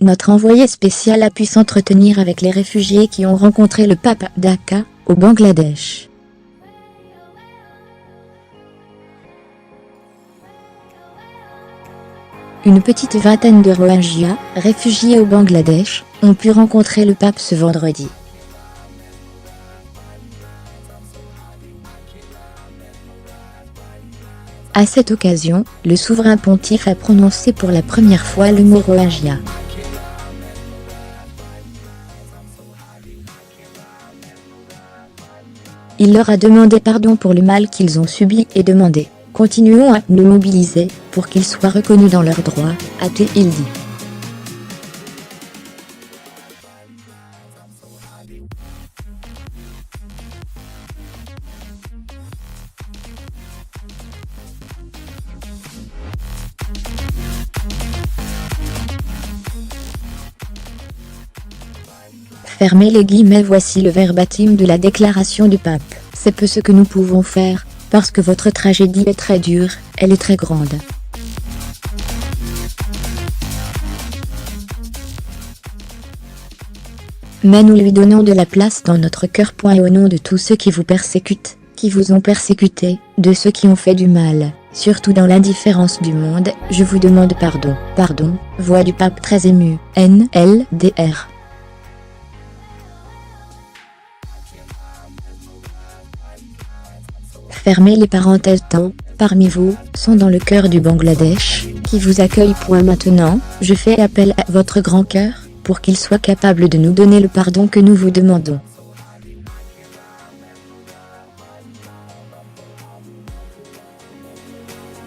Notre envoyé spécial a pu s'entretenir avec les réfugiés qui ont rencontré le pape Dhaka, au Bangladesh. Une petite vingtaine de Rohingyas, réfugiés au Bangladesh, ont pu rencontrer le pape ce vendredi. À cette occasion, le souverain pontife a prononcé pour la première fois le mot Rohingya. Il leur a demandé pardon pour le mal qu'ils ont subi et demandé « Continuons à nous mobiliser pour qu'ils soient reconnus dans leurs droits », a-t-il dit. Fermez les guillemets. Voici le verbatim de la déclaration du pape. C'est peu ce que nous pouvons faire, parce que votre tragédie est très dure, elle est très grande. Mais nous lui donnons de la place dans notre cœur. Et au nom de tous ceux qui vous persécutent, qui vous ont persécuté, de ceux qui ont fait du mal, surtout dans l'indifférence du monde, je vous demande pardon. Pardon, voix du pape très ému, NLDR. Fermez les parenthèses. Tant, parmi vous, sont dans le cœur du Bangladesh, qui vous accueille. Maintenant, je fais appel à votre grand cœur, pour qu'il soit capable de nous donner le pardon que nous vous demandons.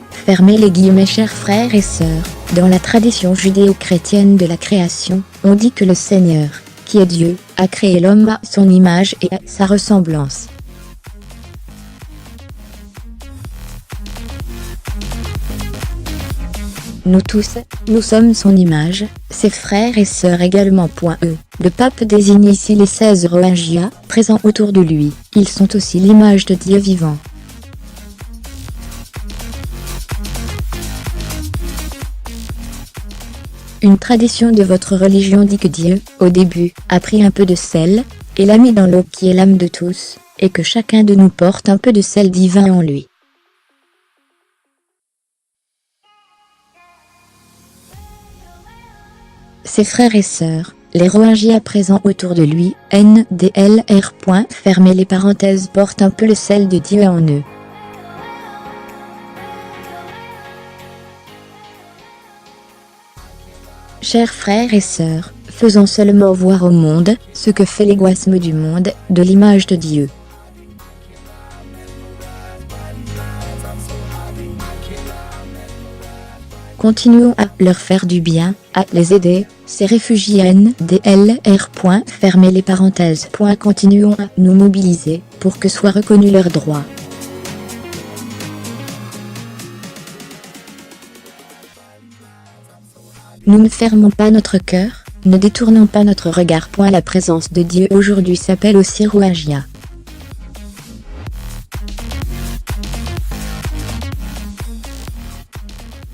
Fermez les guillemets. Chers frères et sœurs, dans la tradition judéo-chrétienne de la création, on dit que le Seigneur, qui est Dieu, a créé l'homme à son image et à sa ressemblance. Nous tous, nous sommes son image, ses frères et sœurs également. Le pape désigne ici les 16 Rohingyas, présents autour de lui. Ils sont aussi l'image de Dieu vivant. Une tradition de votre religion dit que Dieu, au début, a pris un peu de sel, et l'a mis dans l'eau qui est l'âme de tous, et que chacun de nous porte un peu de sel divin en lui. Ses frères et sœurs, les Rohingyas présents autour de lui, NDLR. Fermez les parenthèses. Portent un peu le sel de Dieu en eux. Chers frères et sœurs, faisons seulement voir au monde ce que fait l'égoïsme du monde, de l'image de Dieu. Continuons à leur faire du bien, à les aider, ces réfugiés NDLR. Fermez les parenthèses. Continuons à nous mobiliser pour que soient reconnus leurs droits. Nous ne fermons pas notre cœur, ne détournons pas notre regard. La présence de Dieu aujourd'hui s'appelle aussi Rohingya.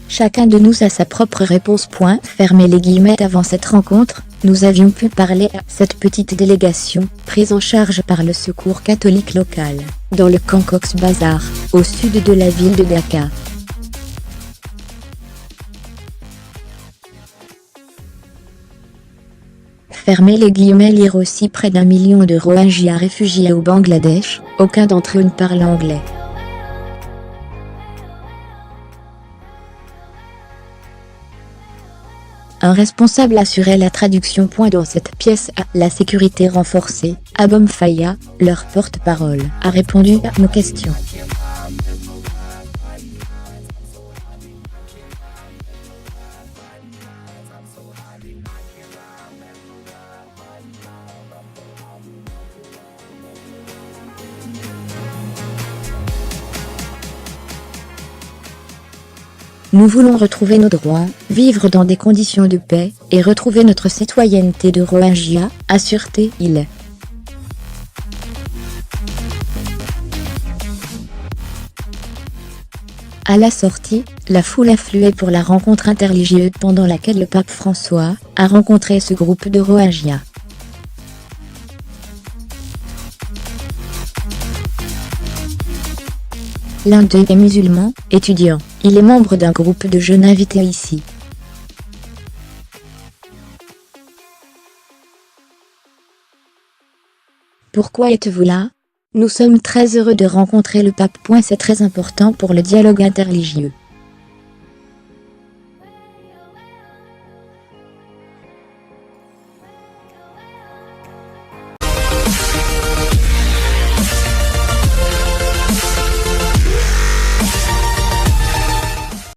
Chacun de nous a sa propre réponse. Fermez les guillemets. Avant cette rencontre, nous avions pu parler à cette petite délégation, prise en charge par le secours catholique local, dans le camp Cox's Bazar, au sud de la ville de Dhaka. Fermez les guillemets. Lire aussi près d'1 million de Rohingyas réfugiés au Bangladesh, aucun d'entre eux ne parle anglais. Un responsable assurait la traduction. Dans cette pièce à la sécurité renforcée, Abom Faya, leur porte-parole, a répondu à nos questions. Nous voulons retrouver nos droits, vivre dans des conditions de paix, et retrouver notre citoyenneté de Rohingya, assure-t-il. À la sortie, la foule affluait pour la rencontre interreligieuse pendant laquelle le pape François a rencontré ce groupe de Rohingyas. L'un d'eux est musulman, étudiant. Il est membre d'un groupe de jeunes invités ici. Pourquoi êtes-vous là? Nous sommes très heureux de rencontrer le pape. C'est très important pour le dialogue interreligieux.